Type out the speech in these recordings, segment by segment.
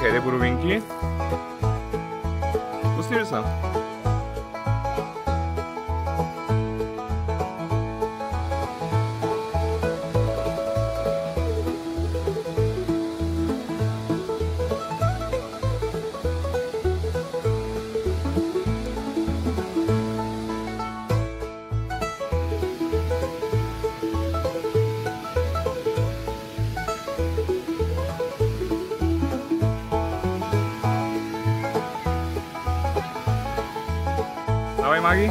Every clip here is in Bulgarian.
Oke, dia buru Winky. Pustili se. Dawaj, Magi.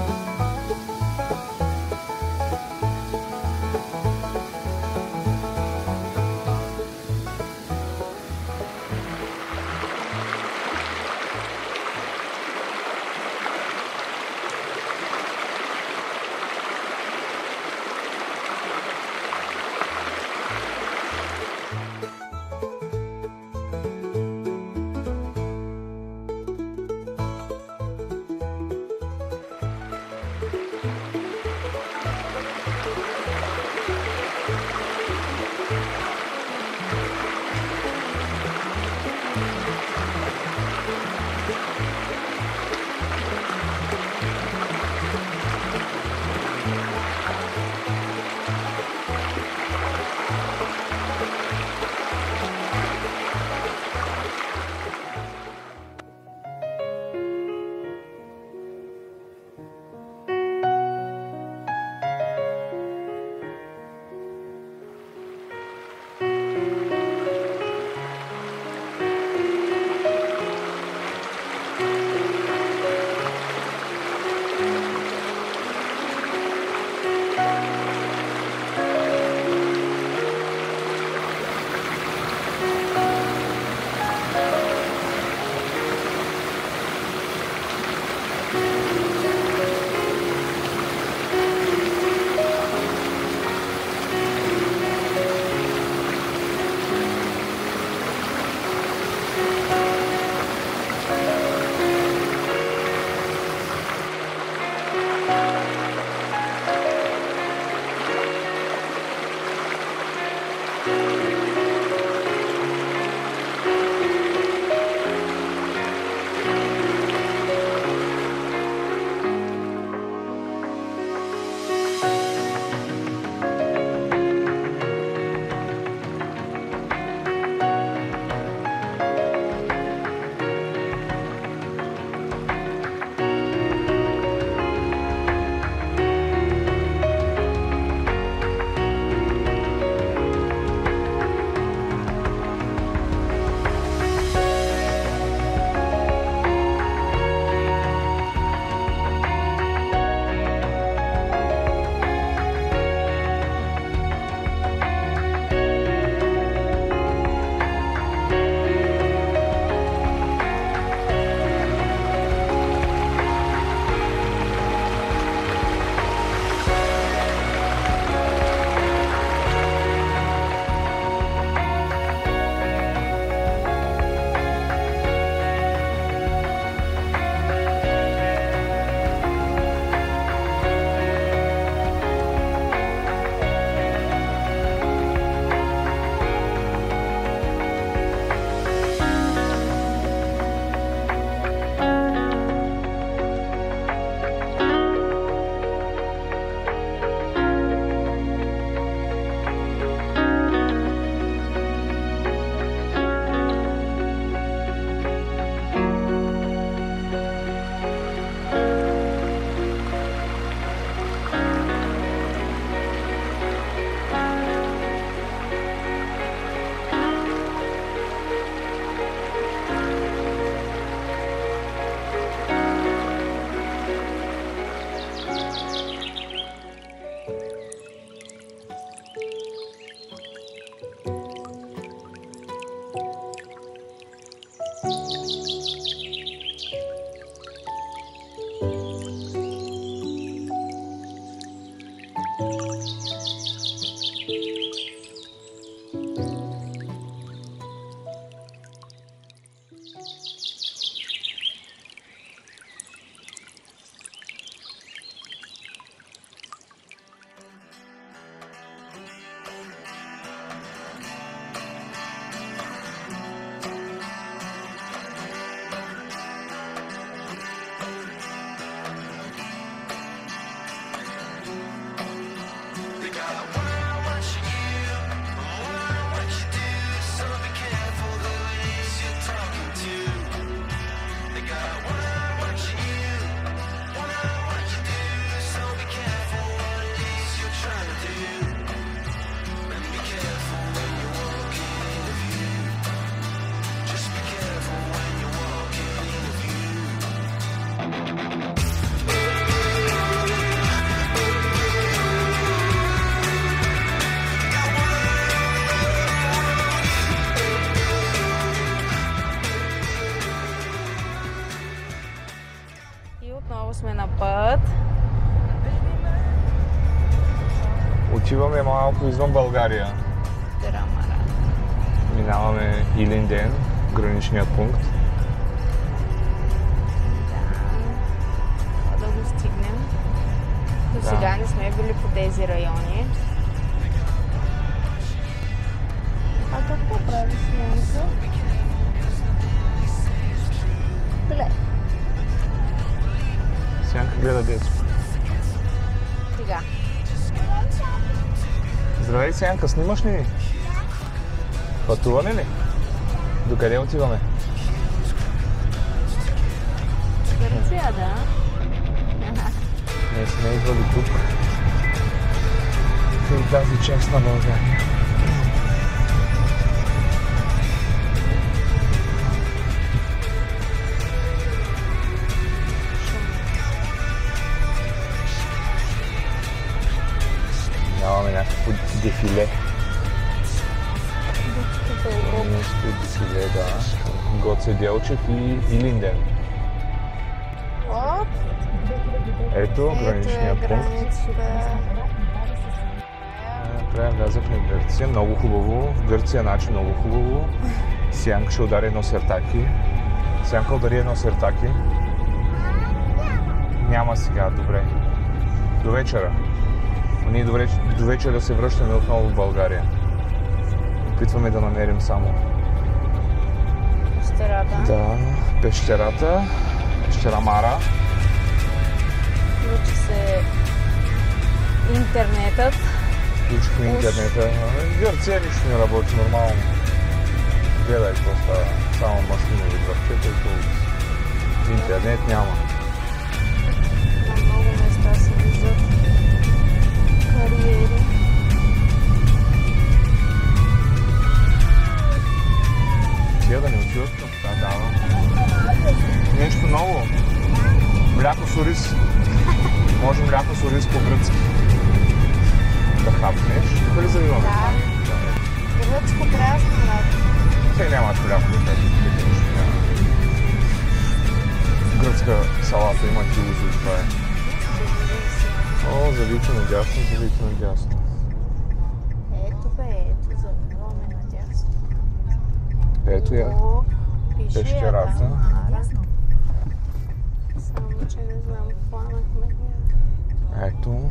сме на път. Отиваме малко извън България. Тирамара. Минаваме Илинден, граничният пункт. Да го стигнем. До сега не сме били по тези райони. А какво прави Сянка? Сянка гледа детство. Сега. Здравей, Сянка, снимаш ли ни? Пътуваме ли? Докъде отиваме? Гърция, да. Ние сме идвали тук. Към тази част на България. Нямаме някакво дефиле. Нещо дефиле, да. Гоце Делчев и Илинден. Оп! Ето граничния пункт. Трябва влязахме в Гърция. Много хубаво. В Гърция много хубаво. Сянка ще удари едно сертаки. Сянка удари едно сертаки. Няма сега, добре. До вечера. Ние до вечера се връщаме отново в България. Опитваме да намерим само. Пещерата. Да, пещерата. Пещера Мара. Включи се интернетът. Включихме интернета. В Гърция нищо не работи нормално. Гледай какво става. Само маслинови дръвчета и това. Интернет няма. На много места се виждат кариери. Тя да не отиват тук. Да, дава. Нещо ново. Мляко с ориз. Може мляко с ориз по-гръцки. Да хапнеш. Тук ли завиваме? Да. Гръцко прясно мляко. Те нямат мляко да кажат. Гръцка салата има килозо и това е. О, завийте надясно, завийте надясно. Ето завиваме надясно. Ето я. О, пише Пещерата. Мара. Само, че не знам, хванахме. Ето.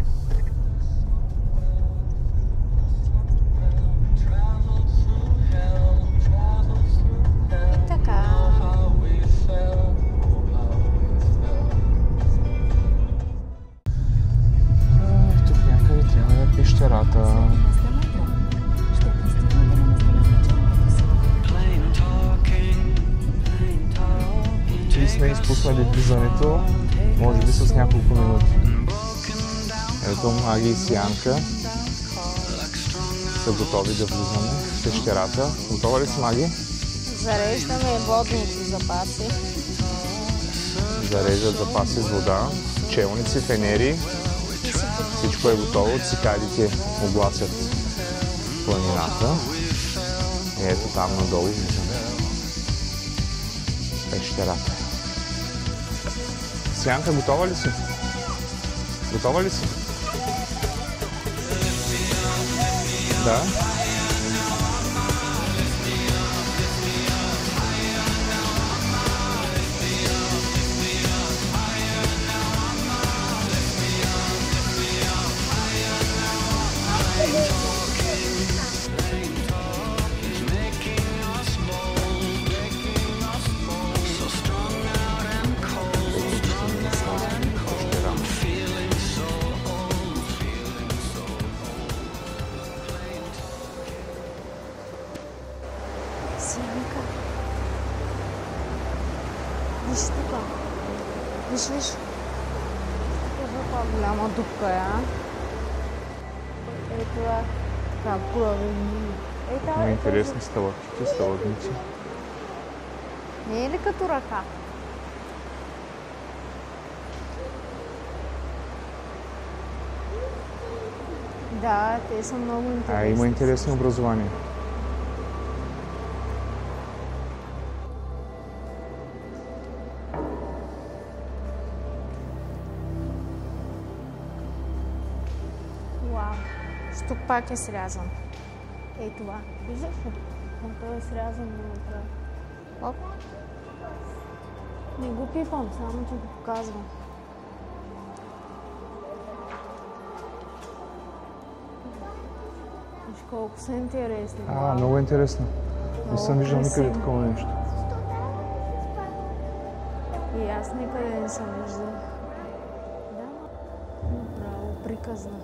И така. Тук някъде трябва да е пещерата. Или сме изпуснали влизането, може би с няколко минути. Ето Маги и Сянка са готови да влизаме в пещерата. Готова ли си, Маги? Зареждаме водните запаси. Зареждат запаси с вода, челници, фенери. Всичко е готово. Цикадите огласят планината. И ето там надолу виждаме пещерата. Сянка, готова ли си? Готова ли си? Да. Сянка. Виж тук. Виж. Каква голяма дупка е, а? Ето това. Така, плавени. Има интересни сталактити, сталагници. Не е ли като ръка? Да, те са много интересни. Има интересни образования. Тук пак е срязан. Ей това. Виждаш ли? Той е срязан направо. Оп. Не го пипам, само ти го показвам. Виж колко са интересни. Много интересно. Не съм виждал никъде такова нещо. И аз никъде не съм виждал. Да, направо приказна.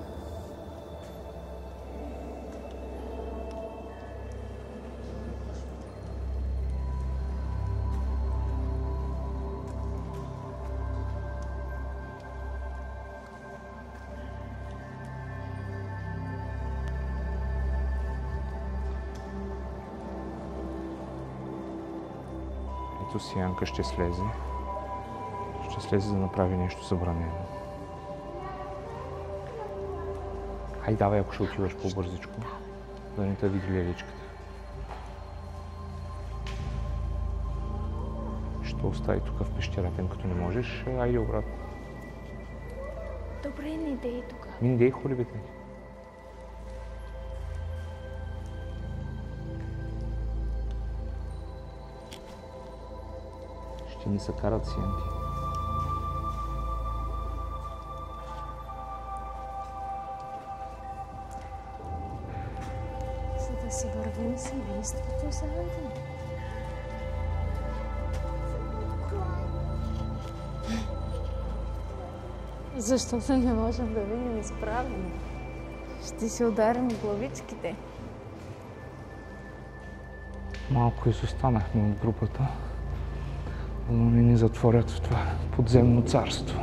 Ето си Янка ще слезе. Ще слезе да направи нещо забранено. Хай давай, ако ще отиваш по-бързичко, да не те види леличката. Ще остави тук в пещерата, като не можеш, айде обратно. Добре, не дей тук. Не дей холибите. Ще ни се карат с Янки. За да си вървим семейството заедно. Защото не можем да видим изправено. Ще си ударим главичките. Малко изостанахме от групата, но не ни затворят в това подземно царство.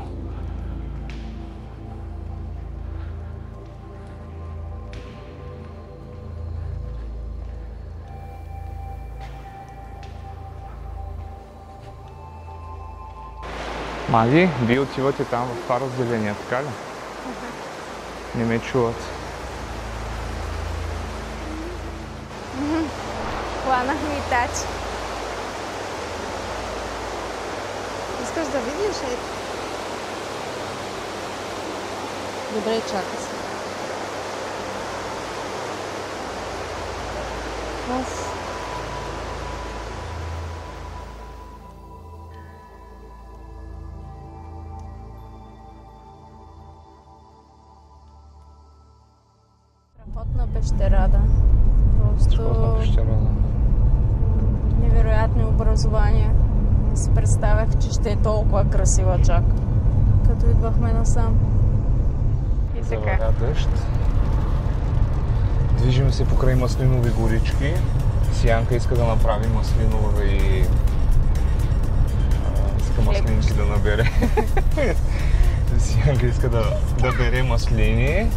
Маги, вие отивате там в това разделение, така ли? Не ме чуват. Хванахме и тачи. Искаш да видиш? Добре, чакай се. Страхотна пещера, да. Страхотна пещера, да. Невероятни образования. Не си представях, че ще е толкова красива чак, като идвахме насам. И така. Заваля дъжд. Движим се покрай маслинови горички. Сиянка иска да направи маслинови... Иска маслинки да набере. Сиянка иска да бере маслини.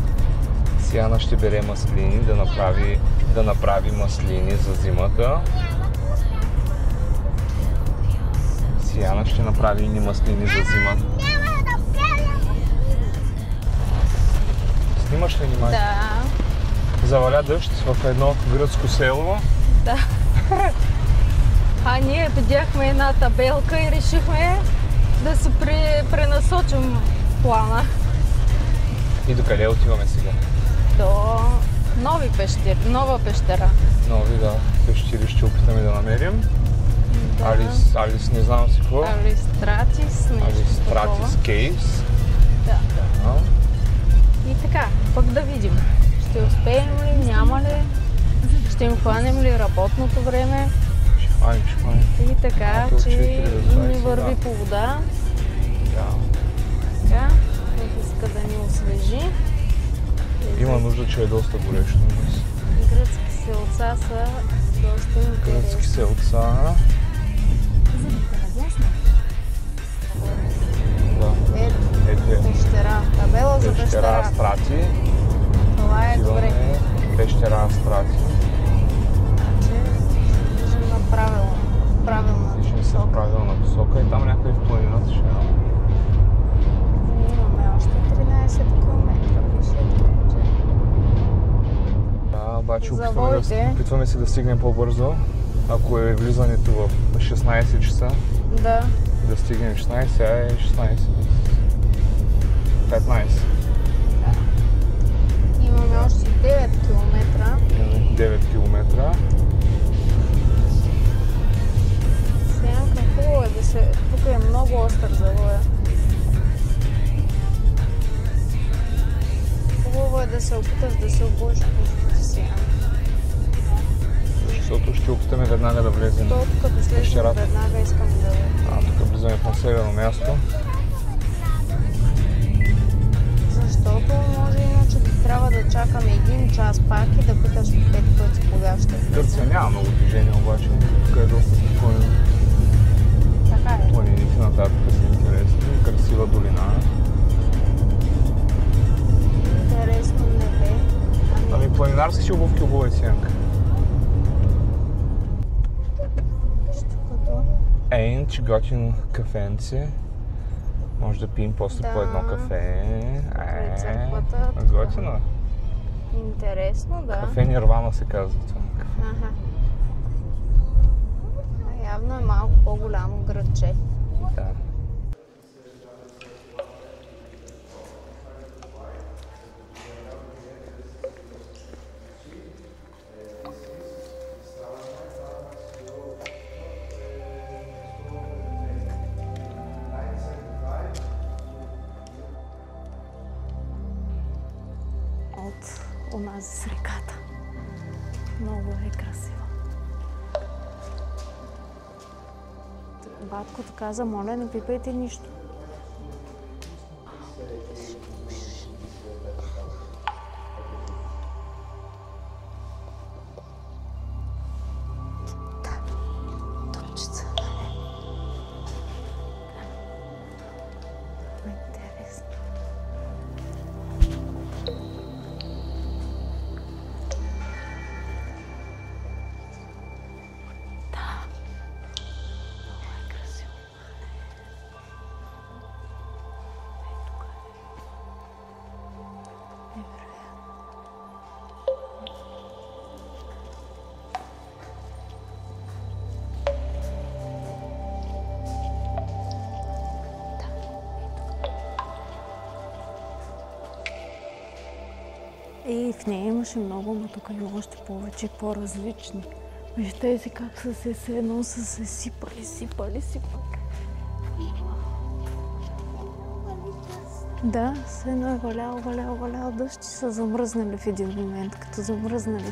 Сияна ще бере маслини, да направи маслини за зимата. Сияна ще направи и маслини за зима. Снимаш ли май? Да. Заваля дъжд в едно гръцко село. Да. А ние видяхме една табелка и решихме да се пренасочим плана. И до къде отиваме сега? До нова пещера. Нови, да. Пещери ще опитаме да намерим. Да. Алис не знам си какво. Алистратис, нещо такова. Алистратис Кейвс. Да. И така, пък да видим. Ще успеем ли, няма ли? Ще им хванем ли работното време? Ще хванем. И така, че и не върви по вода. Да. Така, иска да ни освежи. Има нужда, че е доста горещо днес. Гръцки селца са доста интересни. Гръцки селца. Да. Ето е. Пещера. Табела за Пещера пещера. Астрати. Това е добре. Пещера Астрати. Движим на правилна Движим се в правилна посока и там някъде в планината ще е. Имаме още 13 км. Да, обаче опитваме се да стигнем по-бързо. Ако е влизането в 16 часа, да стигнем 16, а е 16. 15. Да. Имаме още 9 км. 9 км. Сянка, хубаво е да се... Тук е много остър завоя. Хубаво е да се опиташ да се обложиш по Сянка. Защото ще опитаме веднага да влезем. Защото като слезем веднага искам да... Тук влизаме в населено място. Защото може иначе да трябва да чакаме 1 час пак и да питаш 5 пъти кога ще влезем. Гърция няма много движение обаче. Тук е доста спокойно. Така е. Планините нататък са интересни. Красива долина. Интересно небе. Ами планинарски си обувки обувай Сянка. Енч, готино кафенце. Може да пием после по едно кафе. Готино. Интересно, да. Кафе Нирвана се казва това. Аха. Явно е малко по-голямо градче. Да. От онази с реката. Много е красиво. Баткото каза, моля, не пипайте нищо. Топчица. Интересно. И в нея имаше много, но тук има още повече по-различни. Вижте си как са се все едно са се сипали. Да, все едно е валял дъжд и са замръзнали в един момент, като замръзнали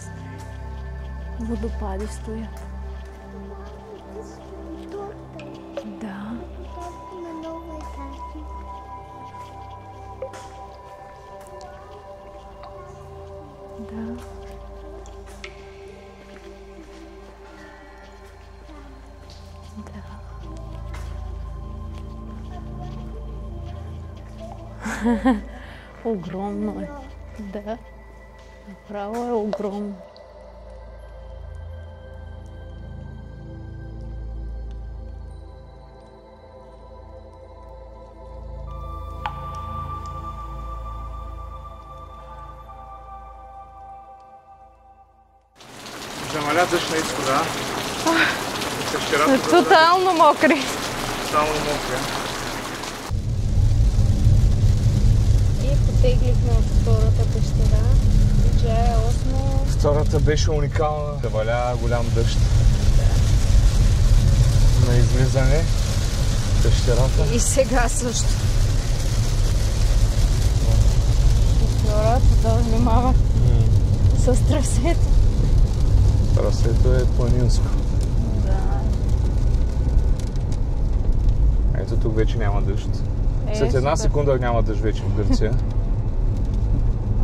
водопади стоят. Да. Да. Да. Огромно е. Да. Направо е огромно. Замаля дъжд на изхода. Тотално мокри. Тотално мокри. И потеглихме от втората пещера. GI8. Втората беше уникална. Валя голям дъжд. На излизане. Пещерата. И сега също. Втората да внимава с трасето. Трасето е планинско. Да. Ето тук вече няма дъжд. След една секунда няма дъжд вече в Гърция.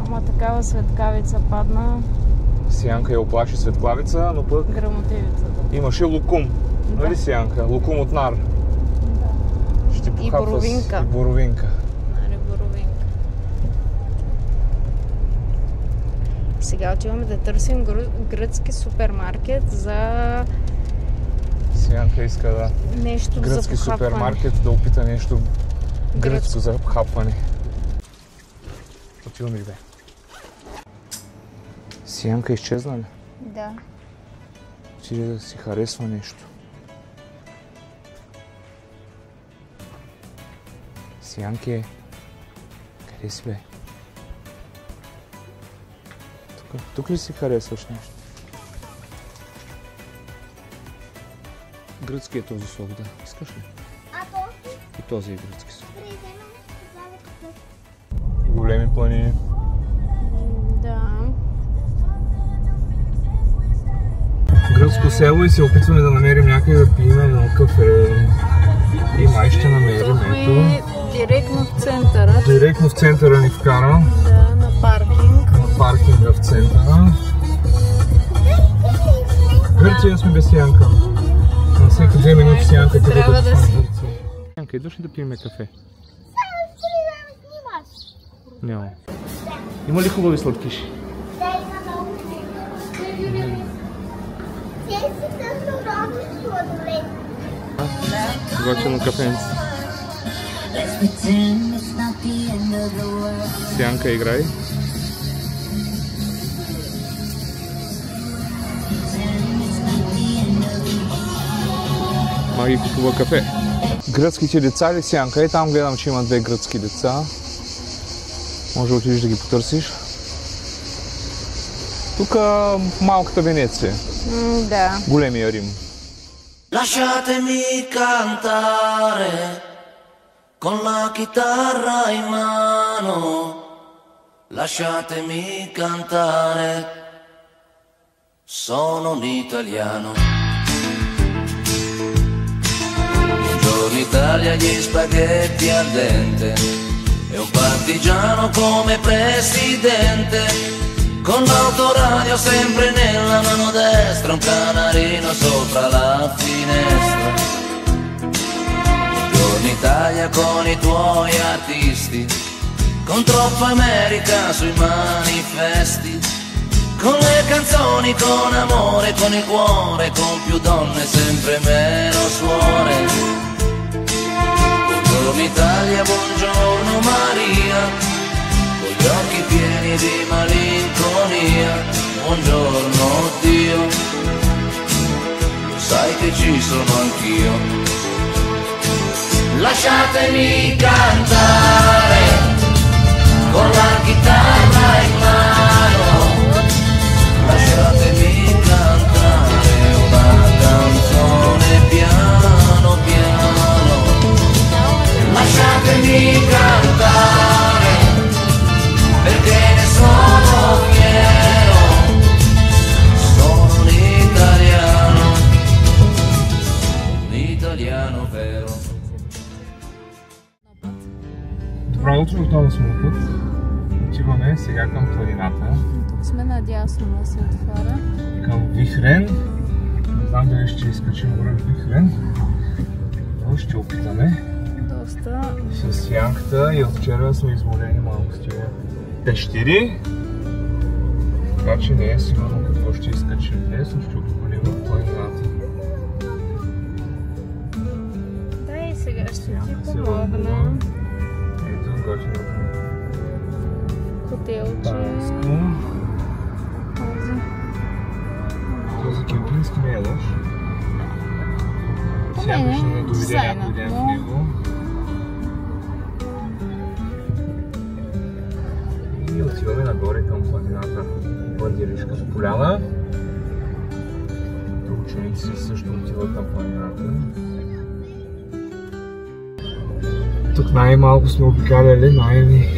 Ама такава светкавица падна. Сянка я оплаши светклавица, но пък гръмотевица. Да. Имаше лукум. Да. Нали Сянка? Лукум от нар. Да. Ще и боровинка. И боровинка. Нали, боровинка. Сега отиваме да търсим гръцки супермаркет за... Сянка иска да... нещо гръцки за похапване. супермаркет да опита нещо гръцко за хапване. Отиваме ли бе? Сянка изчезна ли? Да. Отиде да си харесва нещо. Сянке, къде си бе? Тук ли си харесваш нещо? Гръцки е този сок, да. Искаш ли? А този? И този е гръцки сок. Приземам. Големи планини. Да. Гръцко село и се опитваме да намерим някъде да пием едно кафе. И май ще намерим, ето. Директно в центъра. Директно в центъра ни вкара. Да, на паркинг. На паркинга в центъра. Гърция сме без Янка. На всеки 2 минути с Янка трябва да си. Янка, идваш ли да пием кафе? Няма. Има ли хубави сладкиши? Да, има много. Те си тъсно роби сладолет. Готино кафенце. Сянка играй. Маги купува кафе. Гръцките деца ли Сянка? И там гледам, че има 2 гръцки деца. Може да отидеш да ги потърсиш. Тук малката Венеция. Да. Големия Рим. Lasciatemi cantare con la chitarra in mano, lasciatemi cantare, sono un italiano. Buongiorno Italia, gli spaghetti al dente e un partigiano come presidente. Con l'autoradio sempre nella mano destra, un canarino sopra la finestra. Buongiorno Italia con i tuoi artisti, con troppa America sui manifesti, con le canzoni, con amore, con il cuore, con più donne, sempre meno suore. Buongiorno Italia, buongiorno Maria, con gli occhi pieni di malinconia, buongiorno Dio, lo sai che ci sono anch'io. Lasciatemi cantare con la chitarra in mano, lasciatemi cantare una canzone piano piano, lasciatemi cantare perché ne sono fiero, sono un italiano vero. Добро утро, отново сме на път. Отиваме сега към планината. Тук сме надясно на светофара. Към Вихрен. Не знам дали ще изкачим горе Вихрен. Но ще опитаме. Доста. С Янката и от вчера сме изморени малко с тия пещери. Така че не е сигурно какво ще изкачим днес, но ще обиколим в планината. Да, и сега ще ти Янка се помогна. вълнува. Ето, готиното Хотелче. танско. Този кемпински не е лош. Сянка ще не доведе някой ден в него. И отиваме нагоре към планината. Бандеришка поляна. Ученици също отиват към планината. Тук най-малко сме обикаляли,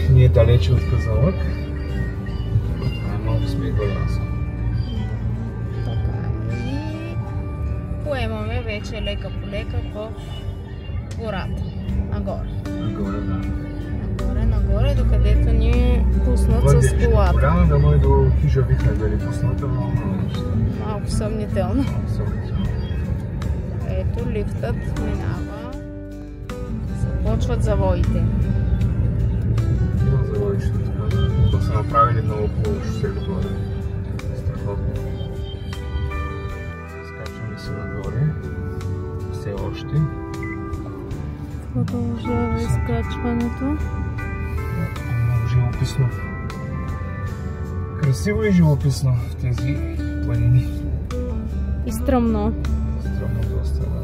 ние далече от Казанлък. Най-малко сме идвали насам. Така. И поемаме вече лека по лека в гората. Нагоре. Нагоре, да. Нагоре, докъдето ни пуснат с колата. Поляна, да може до хижа Вихрен да ни пусната, но Малко съмнително. съмнително. Ето лифтът минава. Започват завоите. Има завоище тук. Тук са направили много хубаво шосе горе. Страхотно. Скачваме се нагоре. Все още. Продължава изкачването. Много живописно. Красиво и живописно в тези планини. И стръмно. Стръмно доста, да.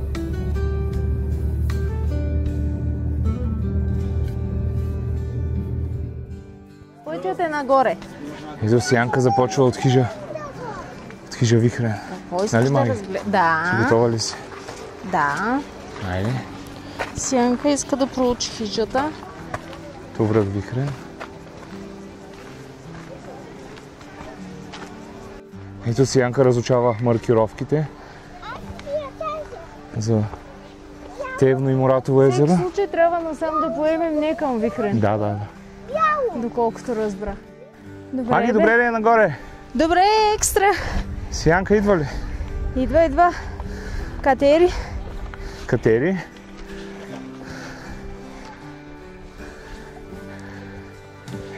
Пътят е нагоре. Ето Сиянка започва от хижа Вихрен. Какво искаш да разгледаш? Да. Готова ли си? Да. Айде. Сиянка иска да проучи хижата. То връх Вихрен. Ето Сиянка разучава маркировките за Тевно и Моратово езеро. В случай трябва насам да поемем не към Вихрен. Да. Доколкото разбра. Маги, добре ли е нагоре? Добре, екстра. Сиянка идва ли? Идва. Катери. Катери.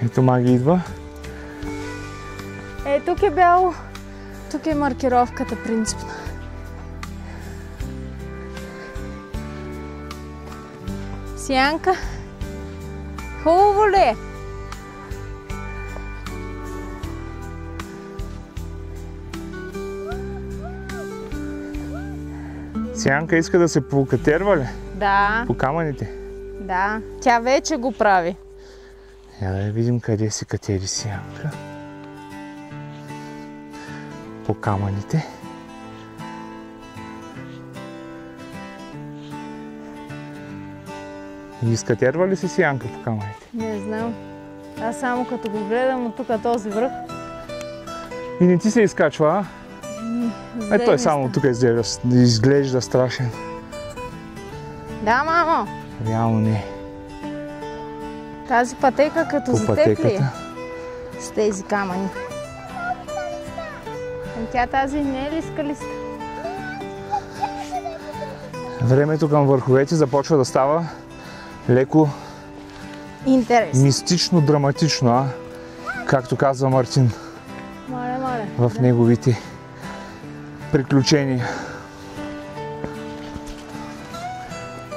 Ето Маги идва. Тук е бяло. Тук е маркировката принципно. Сиянка. Хубаво ли е? Сиянка иска да се покатерва ли? Да. По камъните? Да. Тя вече го прави. Я да видим къде се катери Сиянка. По камъните. И изкатерва ли си Сиянка по камъните? Не знам. Аз само като го гледам от тук този връх. И не ти се изкачва, а? Той само тук изглежда страшен. Да, мамо. Реално не. Тази пътека като за теб ли е? С тези камъни. Тя тази не е ли скалиста? Времето към върховете започва да става леко интересно. Мистично, драматично, както казва Мартин в неговите приключения.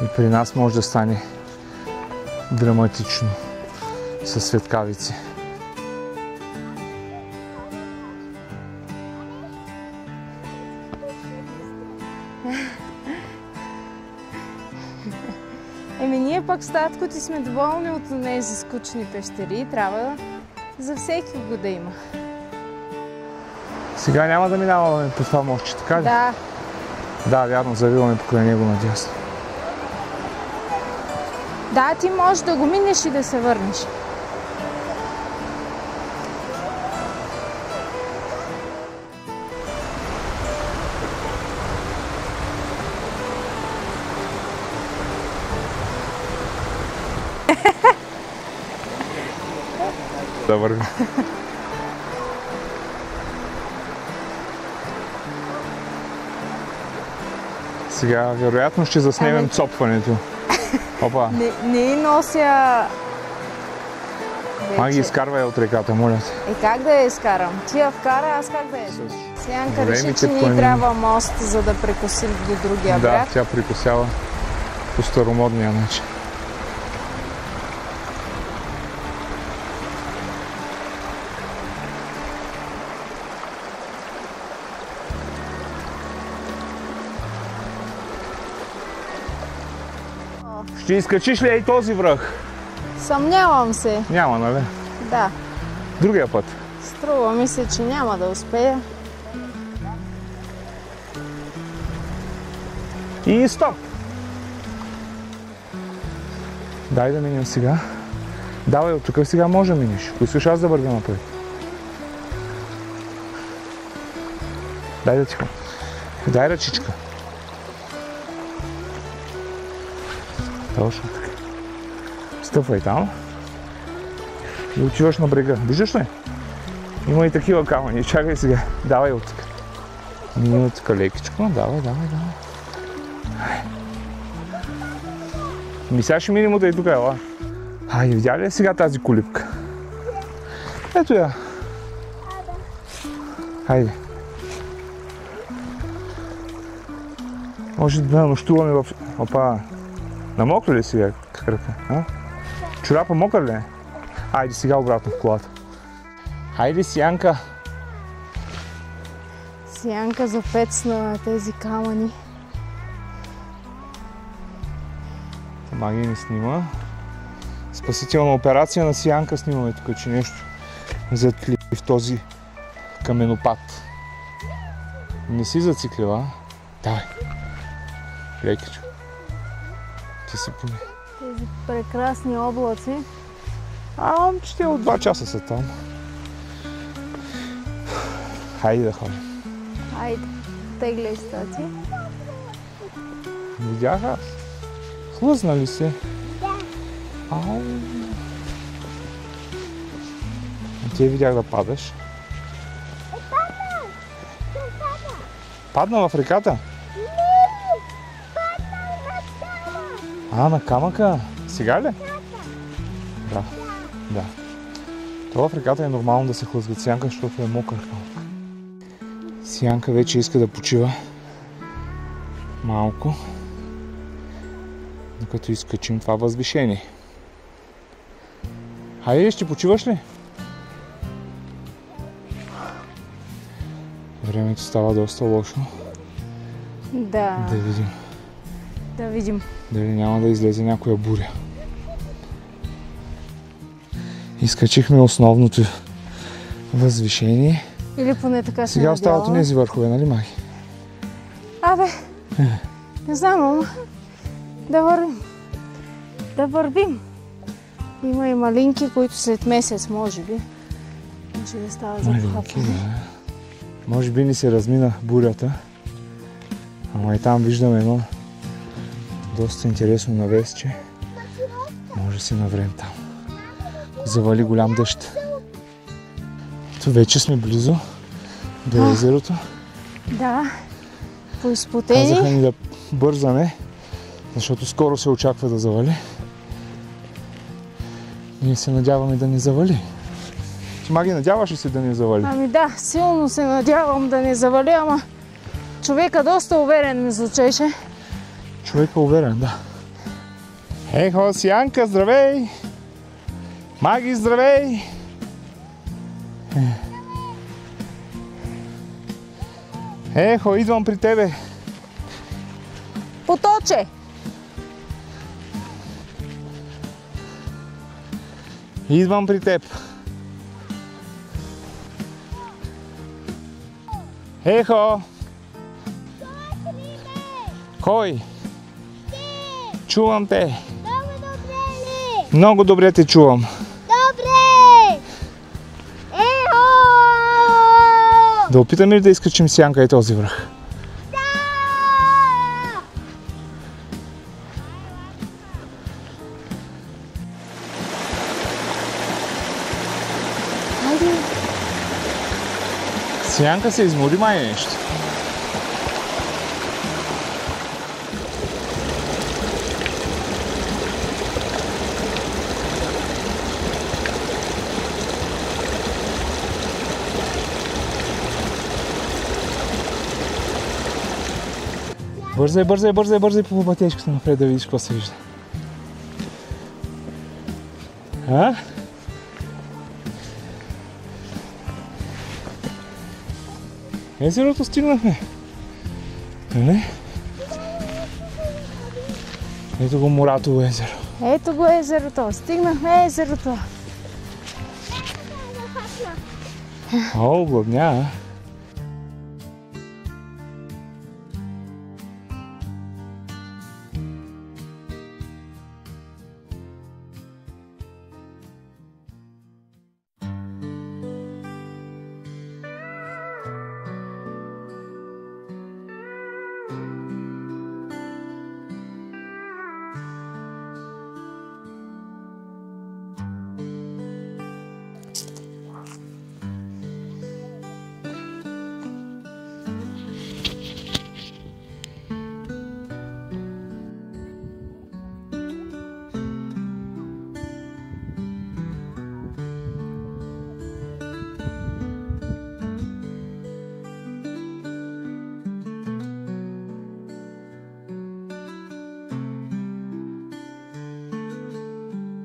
И при нас може да стане драматично със светкавици. Ние пък с татко ти сме доволни от тези скучни пещери. Трябва за всеки го да има. Сега няма да минаваме по това мостче, така ли? Да. Да, вярно, завиваме покрай него надясно. Да, ти можеш да го минеш и да се върнеш. Да върви. Сега вероятно ще заснемем цопването. Опа. Не нося... Маги, изкарвай от реката, моля те. Как да я изкарам? Ти я вкара, аз как да я? Сиянка реши, че ни трябва мост, за да прекосим до другия бряг. Да, тя прекосява по старомодния начин. Ще изкачиш ли и този връх? Съмнявам се. Няма, нали? Да. Другия път? Струва ми се, че няма да успея. И стоп! Дай да минем сега. Давай, от тук сега може да минеш. Ако искаш аз да вървя напред. Дай да тихо. Дай ръчичка. Точно така. Стъпвай там. И отиваш на брега. Виждаш ли? Има и такива камъни. Чакай сега. Давай от тук. Мини от тук лекичко. Давай. Сега ще минем от и тук, ела. Хайде, видя ли сега тази колипка? Ето я. Хайде. Може да нощуваме в... Опа. Намокна ли сега кръка? Чорапа мокър ли е? Хайде сега обратно в колата. Хайде, Сиянка. Сиянка запецна на тези камъни. Маги ни снима. Спасителна операция на Сиянка снимаме тук, че нещо затлива. в този каменопад. Не си зациклила. Давай. Лекичо. Ти си поне. Тези прекрасни облаци. Ще от 2 часа са там. Хайде да ходим. Айде, тегляй стати. Видях аз. Хлъзна ли се? Да. Ау. Ти видях да падаш. Падна в реката? На камъка. Сега ли? Да. Да. Това в реката е нормално да се хлъзгат Сянка, защото е мокър камък. Сянка вече иска да почива малко, докато изкачим това възвишение. Хайде, ще почиваш ли? Времето става доста лошо. Да. Да видим. Да видим. Дали няма да излезе някоя буря. Изкачихме основното възвишение. Или поне така се Сега остават надяваме. тези върхове, нали, Маги? Абе, не знам, ама да вървим. Да вървим. Има и малинки, които след месец, може би, ще да стават за Малинки, похапване. да. Може би ни се размина бурята. Ама и там виждаме едно доста интересно навесче. Може да се наврем там. Завали голям дъжд. Ето вече сме близо до езерото. Да, Казаха поизпотени. ни да бързаме, защото скоро се очаква да завали. Ние се надяваме да ни завали. Ти, Маги, надяваш ли се да ни завали? Ами да, силно се надявам да не завали, ама човека доста уверен ми звучеше. Човек е уверен, да. Ехо, Сянка, здравей! Маги, здравей! Ехо, идвам при тебе. Поточе! Идвам при теб. Ехо! Кой? Чувам те. Много добре ли? Много добре те чувам. Добре! Ехо! Да опитаме ли да изкачим Сянка и този връх? Да! Хайде! Сянка се измори май нещо. Бързай, бързай, бързай, бързай по пътечката напред да видиш какво се вижда. А? Езерото стигнахме. Нали? Ето го Моратово езеро. Ето го езерото. Стигнахме езерото. О, гладня.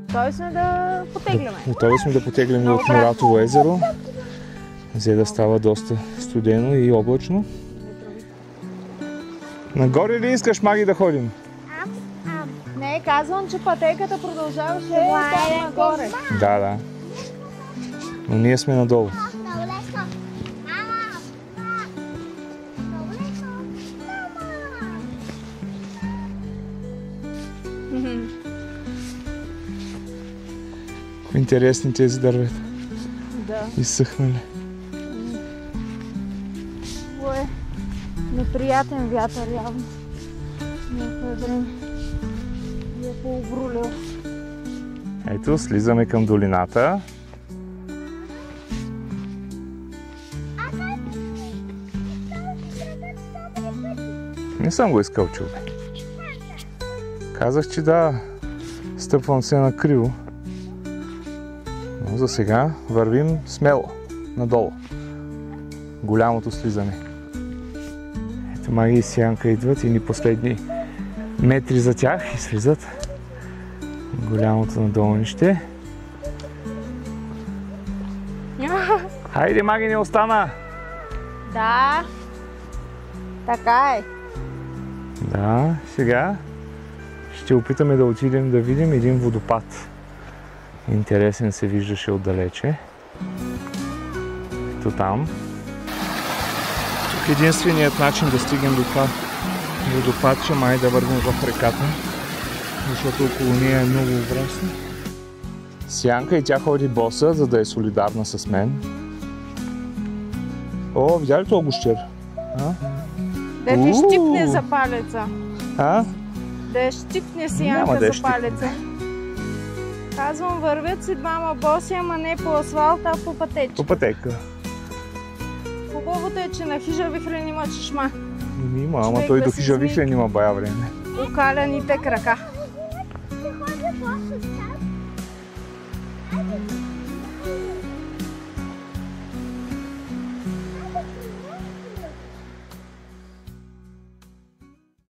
Готови сме да потегляме. Готови сме да потеглим от Моратово езеро. Взе да става доста студено и облачно. Нагоре ли искаш, Маги, да ходим? Не, казвам, че пътеката продължаваше там нагоре. Да, да. Но ние сме надолу. Интересни тези дървета. Да. Изсъхнали. Това е неприятен вятър явно. Някое време ги е пообрулил. Ето, слизаме към долината. Не съм го искал, чуби. Казах, че да, стъпвам се на криво. Но за сега вървим смело, надолу. Голямото слизане. Ето Маги и Сянка идват и ни последни метри за тях и слизат. Голямото надолнище. Хайде, Маги, не остана! Да, така е. Да, сега ще опитаме да отидем да видим един водопад. Интересен се виждаше отдалече. Ето там. Тук единственият начин да стигнем до това водопадче, май да вървим в реката, защото около нея е много обрасно. Сянка и тя ходи боса, за да е солидарна с мен. О, видя ли това гущер? Да ти щипне за палеца. А? Да я щипне Няма Сянка да я за палеца. Казвам, вървят си двама боси, ама не по асфалт, а по пътечка. По пътека. Хубавото е, че на хижа вихрен има чешма. Има, ама Човек той да до си хижа измие. вихрен има бая време. Окаляните крака. Ще ходя после с